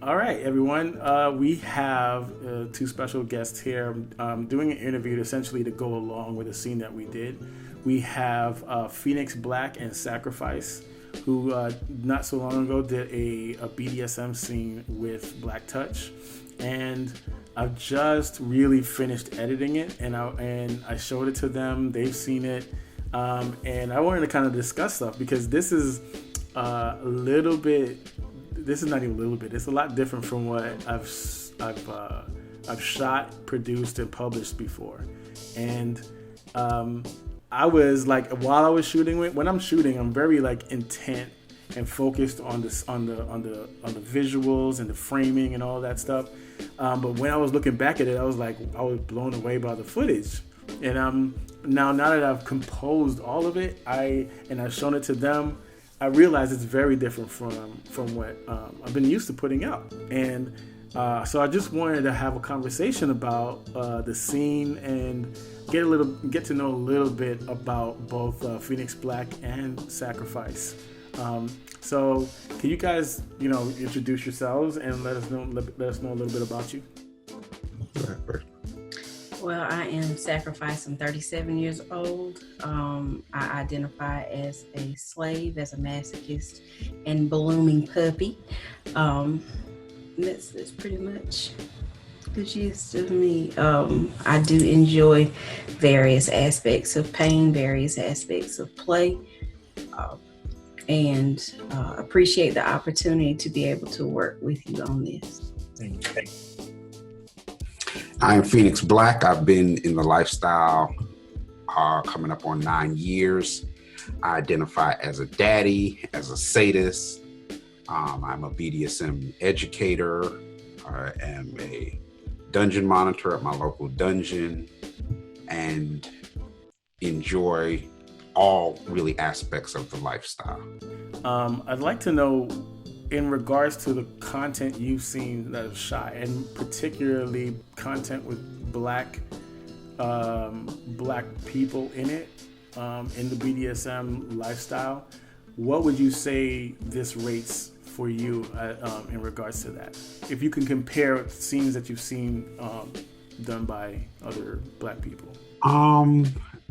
All right, everyone. We have two special guests here doing an interview essentially to go along with the scene that we did. We have Phoenix Black and Sacrifice, who not so long ago did a BDSM scene with BlkTouch. And I've just really finished editing it, and I showed it to them. They've seen it, and I wanted to kind of discuss stuff because this is a little bit. This is not even a little bit. It's a lot different from what I've shot, produced, and published before. And I was like, while I was shooting it, when I'm shooting, I'm very like intent and focused on this on the visuals and the framing and all that stuff. But when I was looking back at it, I was blown away by the footage. And now that I've composed all of it, I've shown it to them, I realized it's very different from what I've been used to putting out. And so I just wanted to have a conversation about the scene and get to know a little bit about both Phoenix Black and Sacrifice. So can you guys, introduce yourselves and let us know a little bit about you? Go ahead first. Well, I am Sacrifice. I'm 37 years old. I identify as a slave, as a masochist, and blooming puppy. That's pretty much the gist of me. I do enjoy various aspects of pain, various aspects of play, and appreciate the opportunity to be able to work with you on this. Thank you. I am Phoenix Black. I've been in the lifestyle coming up on 9 years. I identify as a daddy, as a sadist. I'm a BDSM educator. I am a dungeon monitor at my local dungeon and enjoy all really aspects of the lifestyle. I'd like to know, in regards to the content you've seen that is shot, and particularly content with black people in it, in the BDSM lifestyle, what would you say this rates for you in regards to that? If you can compare scenes that you've seen done by other black people.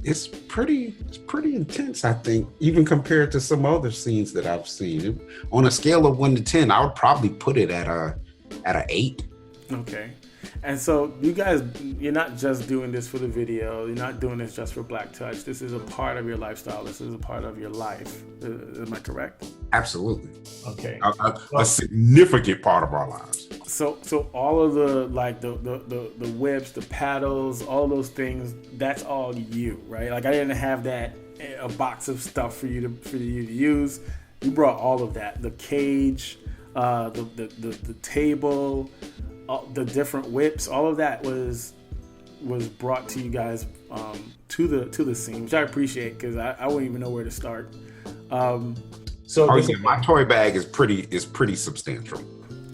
It's pretty intense, I think, even compared to some other scenes that I've seen. On a scale of 1 to 10, I would probably put it at a 8. Okay. And so you guys, you're not just doing this for the video. You're not doing this just for BlkTouch. This is a part of your lifestyle. This is a part of your life. Am I correct? Absolutely. Okay. A significant part of our lives. So all of the the whips, the paddles, all those things, that's all you, right? Like I didn't have that a box of stuff for you to use. You brought all of that. The cage, the table, the different whips, all of that was brought to you guys to the scene, which I appreciate because I wouldn't even know where to start. My toy bag is pretty substantial.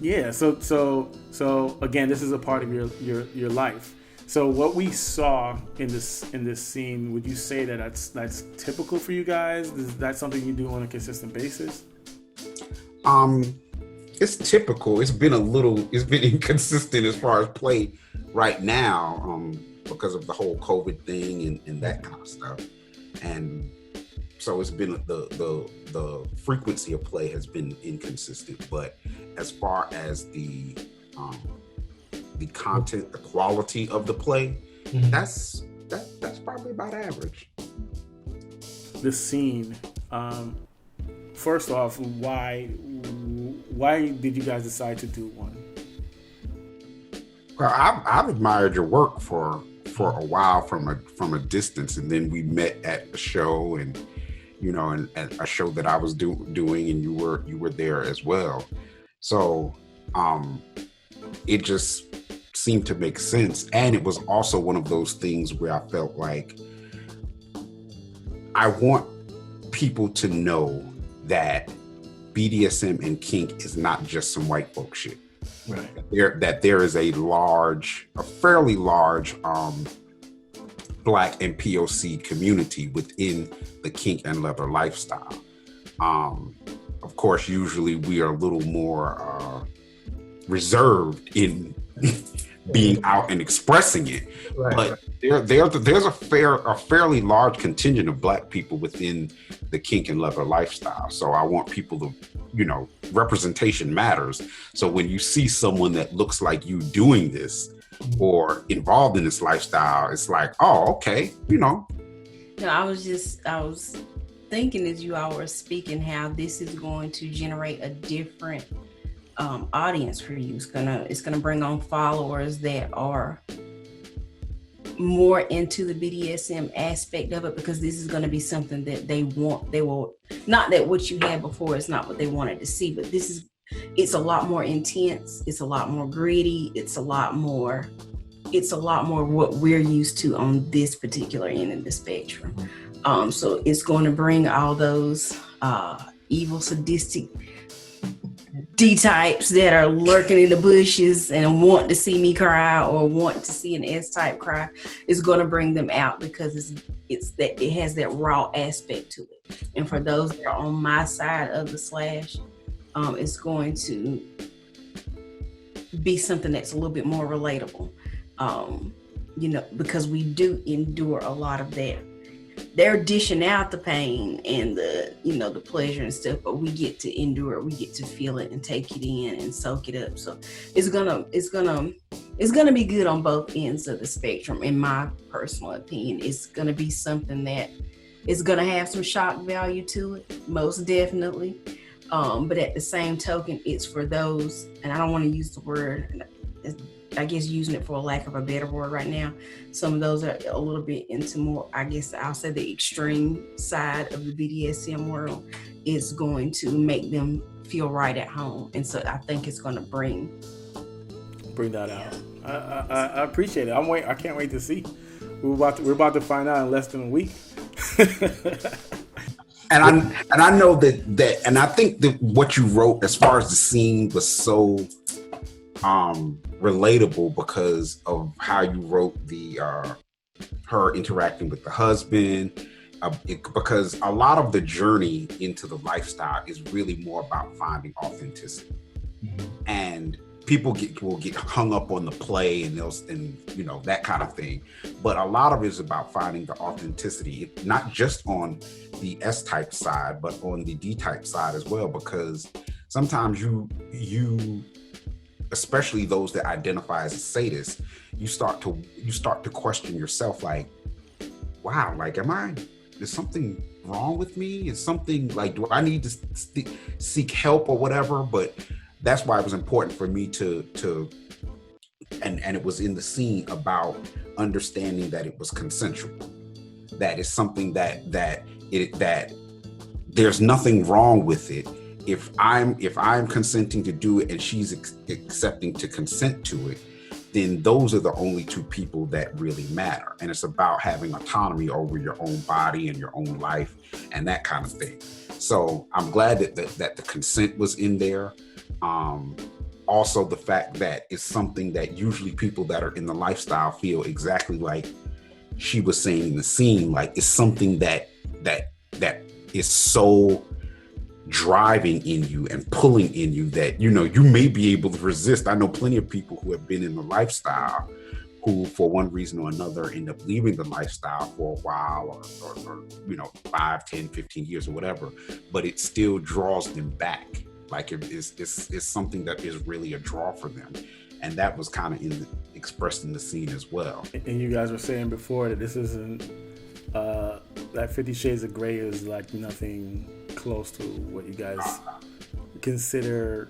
Yeah, so again, this is a part of your life. So what we saw in this scene, would you say that that's typical for you guys? Is that something you do on a consistent basis? It's typical. It's been inconsistent as far as play right now, because of the whole COVID thing and that kind of stuff. And so it's been the frequency of play has been inconsistent, but as far as the content, the quality of the play, that's probably about average. The scene. First off, why did you guys decide to do one? Well, I've admired your work for a while from a distance, and then we met at a show and a show that I was doing, and you were there as well. So it just seemed to make sense, and it was also one of those things where I felt like I want people to know that BDSM and kink is not just some white folk shit. Right. That there is a fairly large Black and POC community within the kink and leather lifestyle. Of course, usually we are a little more reserved in being out and expressing it. Right. But there's a fairly large contingent of Black people within the kink and leather lifestyle. So I want people to, representation matters. So when you see someone that looks like you doing this or involved in this lifestyle, it's like, oh, okay, No, I was thinking as you all were speaking how this is going to generate a different audience for you. It's gonna bring on followers that are more into the BDSM aspect of it, because this is going to be something that they will, not that what you had before is not what they wanted to see, but it's a lot more intense, it's a lot more gritty, it's a lot more what we're used to on this particular end of the spectrum. So it's going to bring all those evil, sadistic D-types that are lurking in the bushes and want to see me cry or want to see an S-type cry. Is going to bring them out, because it has that raw aspect to it. And for those that are on my side of the slash, it's going to be something that's a little bit more relatable, because we do endure a lot of that. They're dishing out the pain and the pleasure and stuff, but we get to endure it. We get to feel it and take it in and soak it up. So it's gonna be good on both ends of the spectrum. In my personal opinion, it's gonna be something that is gonna have some shock value to it, most definitely. But at the same token, it's for those, and I don't want to use the word, I guess using it for a lack of a better word right now, some of those are a little bit into more, I guess I'll say the extreme side of the BDSM world, is going to make them feel right at home. And so I think it's going to bring that out. I appreciate it. I can't wait to see. We're about to find out in less than a week. And I know that and I think that what you wrote as far as the scene was so relatable because of how you wrote the her interacting with the husband, because a lot of the journey into the lifestyle is really more about finding authenticity. And people will get hung up on the play and that kind of thing, but a lot of it is about finding the authenticity, not just on the S-type side but on the D-type side as well, because sometimes you especially those that identify as a sadist, you start to question yourself, like, wow, like, is something wrong with me? Is something, like, do I need to seek help or whatever? But that's why it was important for me to and it was in the scene about understanding that it was consensual, that it's something that there's nothing wrong with it. If I'm consenting to do it and she's accepting to consent to it, then those are the only two people that really matter. And it's about having autonomy over your own body and your own life and that kind of thing. So I'm glad that the consent was in there. Also the fact that it's something that usually people that are in the lifestyle feel exactly like she was saying in the scene, like it's something that is so driving in you and pulling in you that you may be able to resist. I know plenty of people who have been in the lifestyle who for one reason or another end up leaving the lifestyle for a while or 5, 10, 15 years or whatever, but it still draws them back. Like it's something that is really a draw for them, and that was kind of expressed in the scene as well. And you guys were saying before that this isn't that 50 Shades of Grey is like nothing close to what you guys consider.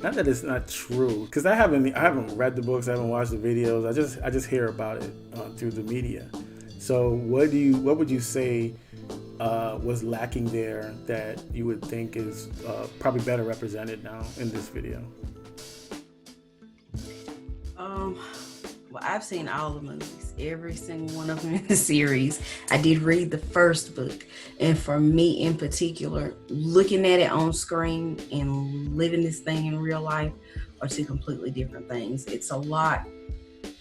Not that it's not true, because I haven't read the books, I haven't watched the videos. I just hear about it through the media. So what would you say was lacking there that you would think is probably better represented now in this video? Well, I've seen all the movies, every single one of them in the series. I did read the first book, and for me in particular, looking at it on screen and living this thing in real life are two completely different things. It's a lot.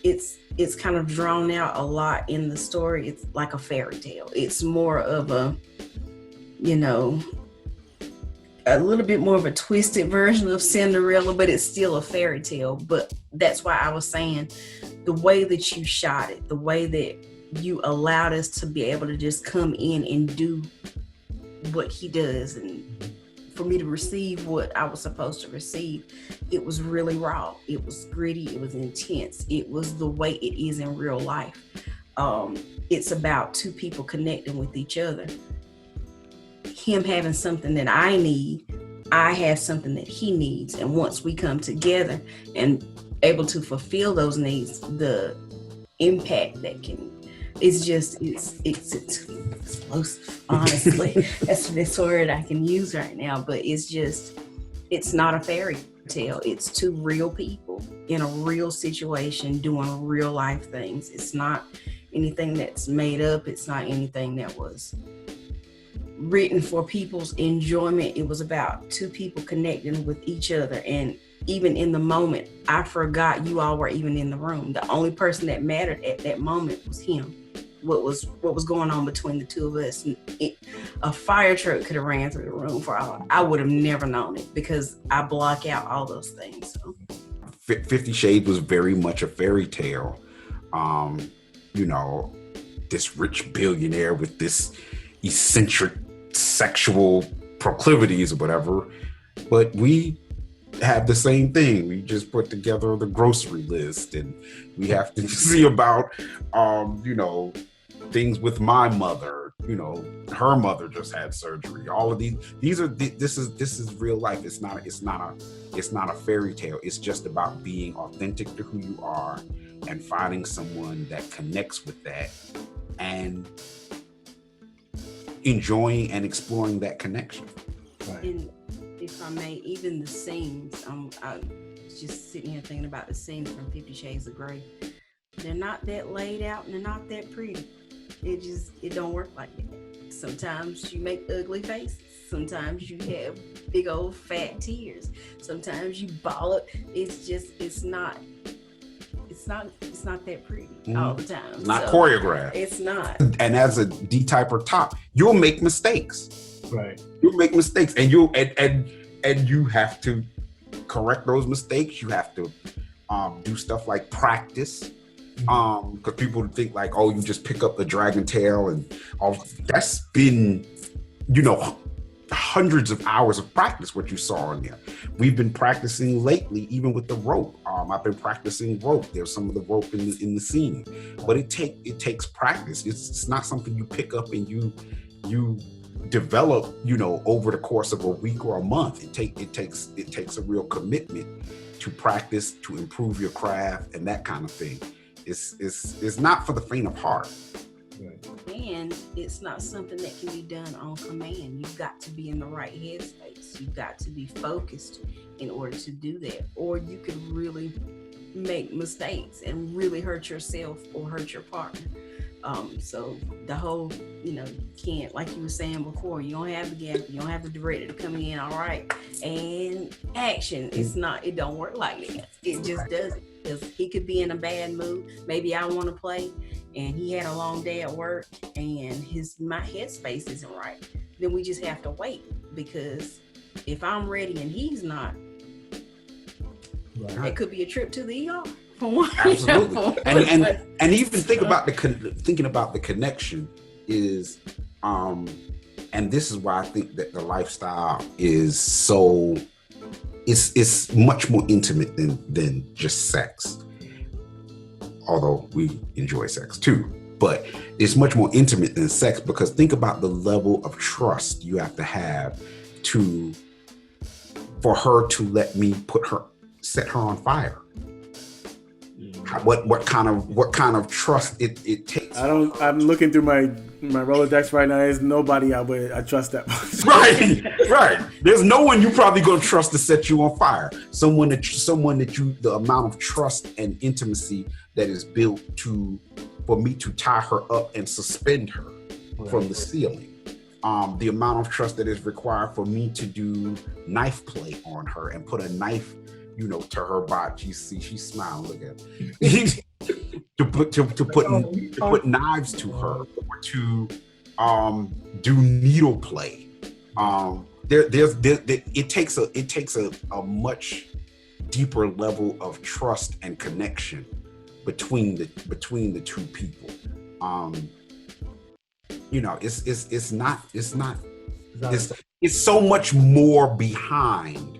It's kind of drawn out a lot in the story. It's like a fairy tale. It's more of a, a little bit more of a twisted version of Cinderella, but it's still a fairy tale. But that's why I was saying the way that you shot it, the way that you allowed us to be able to just come in and do what he does, and for me to receive what I was supposed to receive, it was really raw. It was gritty. It was intense. It was the way it is in real life. It's about two people connecting with each other. Him having something that I need, I have something that he needs. And once we come together and able to fulfill those needs, the impact that can, it's explosive, honestly. That's the best word I can use right now. But it's not a fairy tale. It's two real people in a real situation doing real life things. It's not anything that's made up. It's not anything that was written for people's enjoyment. It was about two people connecting with each other. And even in the moment, I forgot you all were even in the room. The only person that mattered at that moment was him. What was going on between the two of us. A fire truck could have ran through the room for all. I would have never known it because I block out all those things. So. 50 Shades was very much a fairy tale. This rich billionaire with this eccentric sexual proclivities or whatever, but we have the same thing. We just put together the grocery list, and we have to see about things with my mother. Her mother just had surgery. All of this is real life. It's not a fairy tale. It's just about being authentic to who you are and finding someone that connects with that and enjoying and exploring that connection. Right. And if I may, even the scenes, I'm just sitting here thinking about the scenes from 50 Shades of Grey. They're not that laid out and they're not that pretty. It don't work like that. Sometimes you make ugly faces. Sometimes you have big old fat tears. Sometimes you ball it. It's not that pretty all the time. It's not choreographed. It's not. And as a D-type or top, you'll make mistakes. Right. You'll make mistakes, and you have to correct those mistakes. You have to do stuff like practice. Because people think like, oh, you just pick up the dragon tail and all. That's been, hundreds of hours of practice. What you saw in there. We've been practicing lately, even with the rope. I've been practicing rope. There's some of the rope in the scene, but it takes practice. It's not something you pick up and you develop, over the course of a week or a month. It takes a real commitment to practice, to improve your craft and that kind of thing. It's not for the faint of heart. And it's not something that can be done on command. You've got to be in the right headspace. You've got to be focused in order to do that. Or you could really make mistakes and really hurt yourself or hurt your partner. So the whole, you can't, like you were saying before, you don't have the gap, you don't have the director to come in, all right, and action. It don't work like that. It just doesn't. Because he could be in a bad mood. Maybe I want to play, and he had a long day at work, and my headspace isn't right. Then we just have to wait, because if I'm ready and he's not, it could be a trip to the ER. Absolutely. And even thinking about the connection is, and this is why I think that the lifestyle is so. It's much more intimate than just sex, although we enjoy sex too, but it's much more intimate than sex, because think about the level of trust you have to have for her to let me set her on fire. What kind of trust it takes. I'm looking through my Rolodex right now. There's nobody I trust that much. Right. There's no one you're probably going to trust to set you on fire. Someone that you, the amount of trust and intimacy that is built for me to tie her up and suspend her from the ceiling. The amount of trust that is required for me to do knife play on her and put a knife, to her body. You see, she's smiling. Look at it. to put knives to her, or to do needle play. it takes a much deeper level of trust and connection between the two people. It's so much more behind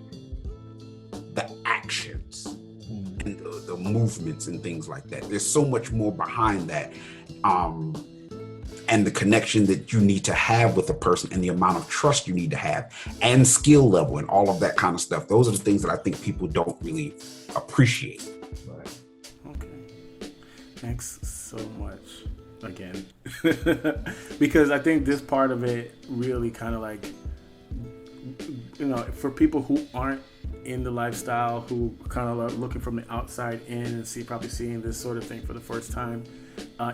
the actions and the movements and things like that. There's so much more behind that, and the connection that you need to have with a person, and the amount of trust you need to have, and skill level, and all of that kind of stuff. Those are the things that I think people don't really appreciate. Right. Okay. Thanks so much again. Because I think this part of it really kind of like, for people who aren't in the lifestyle, who kind of are looking from the outside in and probably seeing this sort of thing for the first time,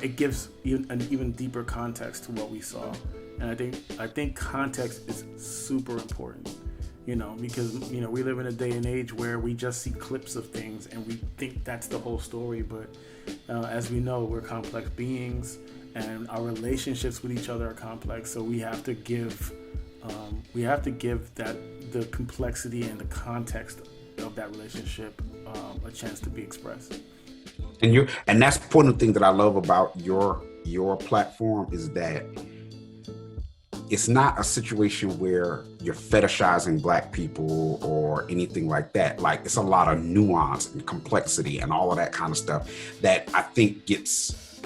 it gives an even deeper context to what we saw. And I think context is super important, because we live in a day and age where we just see clips of things and we think that's the whole story. But as we know, we're complex beings, and our relationships with each other are complex. So we have to give that the complexity and the context of that relationship a chance to be expressed. And that's one of the things that I love about your platform, is that it's not a situation where you're fetishizing Black people or anything like that. Like, it's a lot of nuance and complexity and all of that kind of stuff that I think gets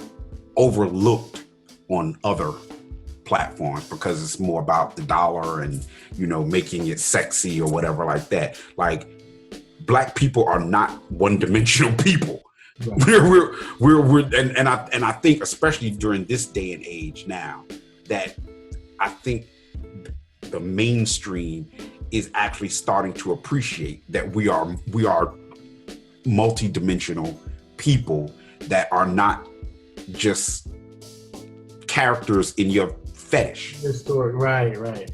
overlooked on other platforms because it's more about the dollar and, making it sexy or whatever like that. Like, Black people are not one-dimensional people. Right. I think, especially during this day and age now, that I think the mainstream is actually starting to appreciate that we are multi-dimensional people that are not just characters in your fetish. Your story, right.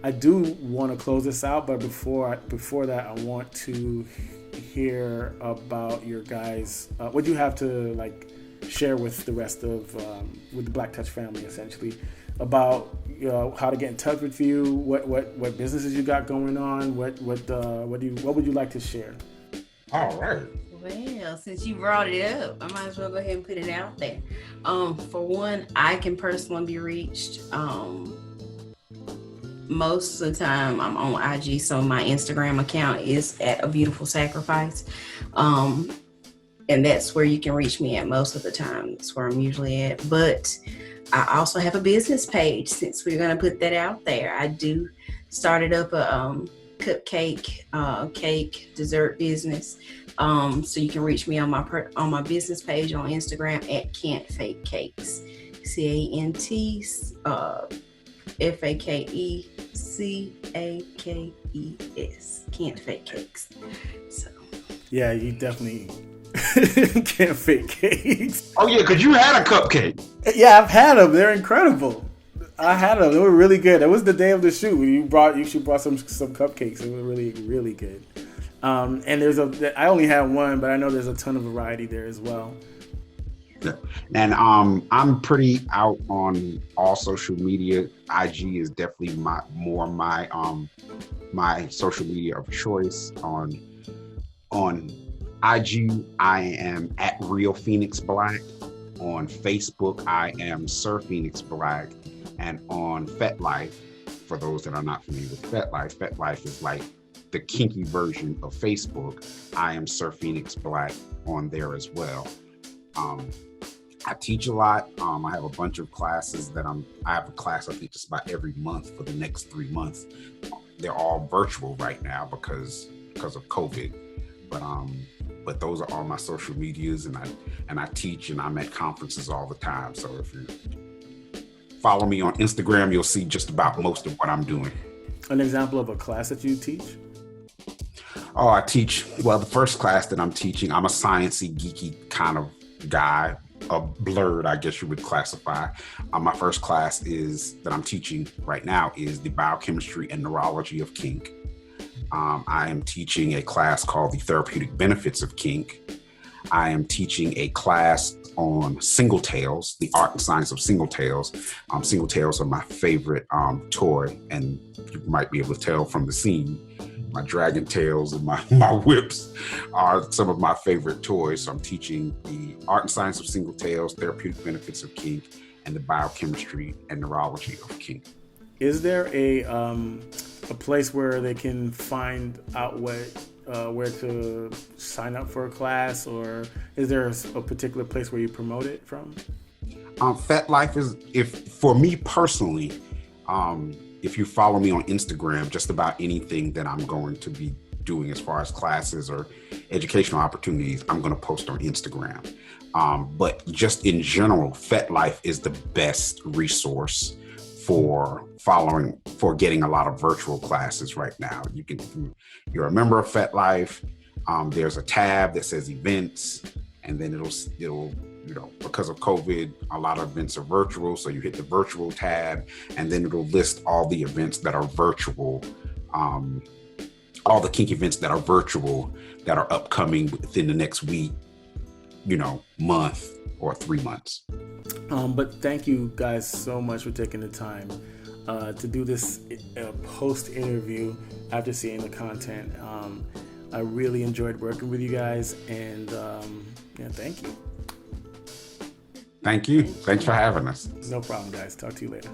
I do want to close this out, but before that, I want to hear about your guys. What do you have to share with the rest of with the BlkTouch family, essentially, about how to get in touch with you, what businesses you got going on, what would you like to share? All right. Well, since you brought it up, I might as well go ahead and put it out there. For one, I can personally be reached. Most of the time I'm on IG, so my Instagram account is at A Beautiful Sacrifice. And that's where you can reach me at most of the time. That's where I'm usually at. But I also have a business page, since we're going to put that out there. I do started up a cupcake, cake, dessert business. So you can reach me on my business page on Instagram at Can't Fake Cakes. FAKECAKES. Can't Fake Cakes. So yeah, you definitely can't fake cakes. Oh yeah, because you had a cupcake. Yeah, I've had them. They're incredible. I had them. They were really good. It was the day of the shoot. You brought some cupcakes. They were really, really good. And I only had one, but I know there's a ton of variety there as well. And I'm pretty out on all social media. IG is definitely my social media of choice. On IG, I am at Real Phoenix Black. On Facebook, I am Sir Phoenix Black. And on FetLife, for those that are not familiar with FetLife is like the kinky version of Facebook. I am Sir Phoenix Black on there as well. I teach a lot. I have a bunch of classes I have a class I think just about every month for the next 3 months. They're all virtual right now because of COVID. But those are all my social medias, and I teach, and I'm at conferences all the time. So if you follow me on Instagram, you'll see just about most of what I'm doing. An example of a class that you teach? Oh, I teach, the first class that I'm teaching, I'm a sciencey, geeky kind of guy, a blurred, I guess you would classify. My first class that I'm teaching right now is the biochemistry and neurology of kink. I am teaching a class called the therapeutic benefits of kink. I am teaching a class on single tails, the art and science of single tails. Single tails are my favorite toy, and you might be able to tell from the scene. My dragon tails and my whips are some of my favorite toys. So I'm teaching the art and science of single tails, therapeutic benefits of kink, and the biochemistry and neurology of kink. Is there a place where they can find out where to sign up for a class, or is there a particular place where you promote it from? FetLife is, for me personally, if you follow me on Instagram, just about anything that I'm going to be doing as far as classes or educational opportunities, I'm going to post on Instagram. But just in general, FetLife is the best resource for getting a lot of virtual classes right now. You're a member of FetLife. There's a tab that says events, and then it'll because of COVID, a lot of events are virtual. So you hit the virtual tab, and then it'll list all the events that are virtual, all the kink events that are virtual that are upcoming within the next week, month or 3 months. But thank you guys so much for taking the time to do this post interview after seeing the content. I really enjoyed working with you guys, and thank you. Thank you. Thanks for having us. No problem, guys. Talk to you later.